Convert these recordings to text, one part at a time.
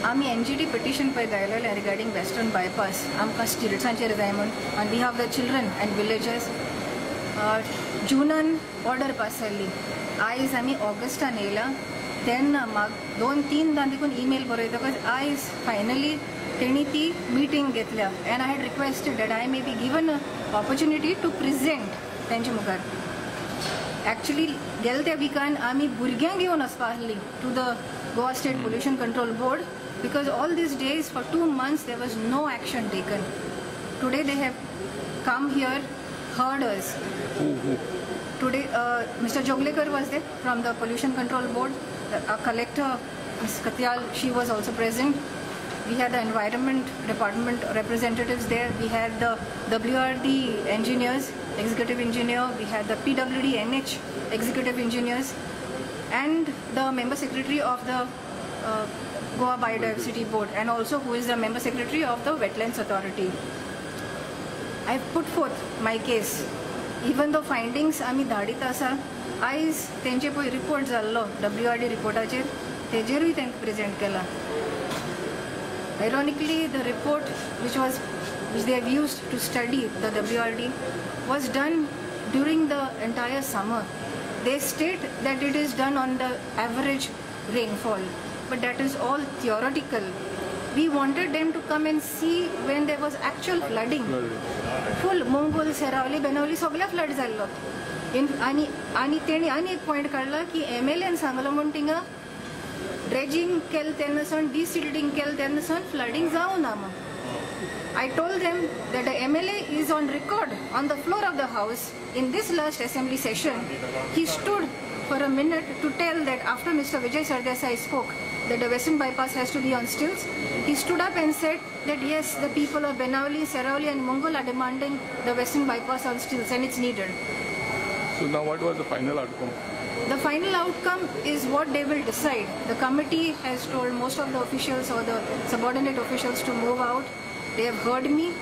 आमी NGT petition पळय घायलेलें regarding western bypass आमकां स्टिल्सांचेर जाय म्हूण on behalf the children and villagers. जूनान ऑर्डर पास जाल्ली. आयज आमी ऑगस्टान येयला तेन्ना म्हाका 2-3दां देखून ईमेल बरयतकच आयज फायनली तेणी ती मिटींग घेतल्या and I had requested that I may be given opportunity to present तेंचे मुखार. एक्चुअली गेल्या त्या विकान आमी भुरग्यांक घेवन वचपा आसली to the Goa State Pollution Control Board because all these days for 2 months there was no action taken. Today they have come here, heard us. Today Mr. Joglekar was there from the Pollution Control Board. Our collector Ms. Katyal, she was also present. We had the Environment Department representatives there. We had the WRD engineers, executive engineer. We had the PWD NH executive engineers. And the member secretary of the Goa Biodiversity Board, and also who is the member secretary of the Wetlands Authority. I put forth my case. Even though findings आमी धाडीत आसा, आयज तेंचे पळय report जाल्लो WRD रिपोर्टाचेर तेजेरूय तेंका present केला. Ironically, the report which they have used to study the WRD was done during the entire summer. They state that it is done on the average rainfall, but that is all theoretical. We wanted them to come and see when there was actual flooding. Full Mongol, Serauli, Benoli, सगळ्या flood जाल्लो. आणि तेणी आनी एक point काढला की MLA सांगलो म्हण थिंगा ड्रेजिंग केल तेन्नासून डिसिल्टिंग केल तेन्नासून फ्लडिंग जावं ना म्हण. I told them that the MLA is on record on the floor of the house in this last assembly session. He stood for a minute to tell that after Mr. Vijay Sardesai spoke that the western bypass has to be on stilts, he stood up and said that yes, the people of Benauli, Serauli and Mongol are demanding the western bypass on stilts and it's needed. So now what was the final outcome? The final outcome is what they will decide. The committee has told most of the officials or the subordinate officials to move out. They have heard me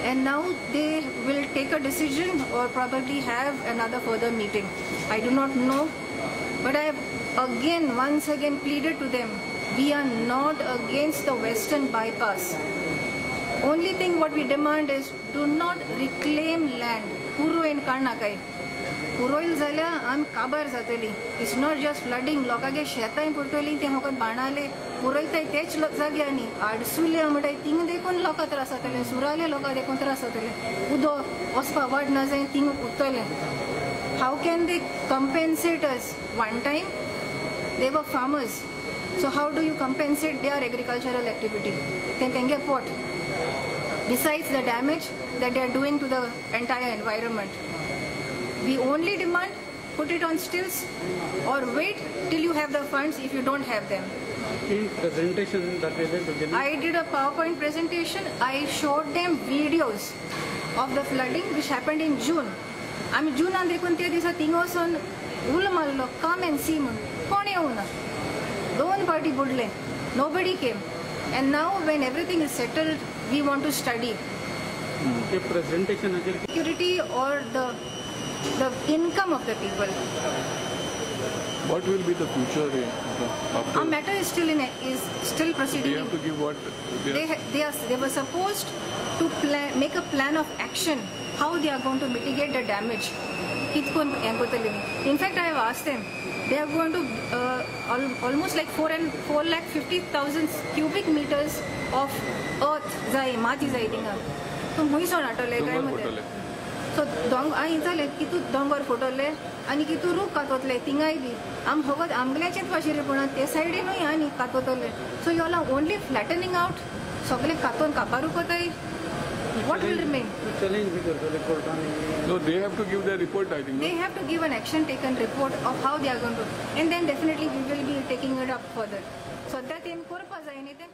and now they will take a decision or probably have another further meeting. I do not know, but I have once again pleaded to them, we are not against the western bypass. Only thing what we demand is do not reclaim land. Puroin karnakai. पुरोयल जाल्यार आमी काबार जातली. It's not just flooding, लोकांगे शेतांय पडटली ते फकत बाणाले पुरयताय तेच जाग्यांनी. आडसुले म्हणटाय thing देखून लोकां त्रास जातले, सुराले लोकां देखून त्रास जातले. उदो वचपा वाट ना जाय थिंग उरतले. How can they compensate us? One time they were farmers, so how do you compensate their agricultural activity? तेंगे पोट besides the damage that they are doing to the entire environment. We only demand put it on stilts or wait till you have the funds if you don't have them. In presentation that they were beginning, I did a PowerPoint presentation. I showed them videos of the flooding which happened in June. आमी जूनान देखून त्या दिसा थिंगोसून उल मारलो come and see म्हूण. कोण येवना. 2 party बुडले. Nobody came. And now when everything is settled, we want to study. The presentation security or the income of the people. What will be the future after? Our matter is still proceeding. They have to give what? They were supposed to make a plan of action how they are going to mitigate the damage. In fact, I have asked them. They are going to almost like 450,000 cubic meters of earth zai mati zai dinga. So muiso natole काय मध्ये. So हांवें जालें की तूं दोंगर फोटोले आनी की तूं रूख कातोतले थिंगाय बी आम फकत आमगल्याचेच भाशेर पूण ते सायडीनूय आनी कातोतले. So you all are only flattening out. सगळे कातोन कापारू कोताय. What will remain? No, they have to give their report, I think. They have to give an action taken report of how they are going to, and then definitely we will be taking it up further. So that in korpa जाय न्ही ते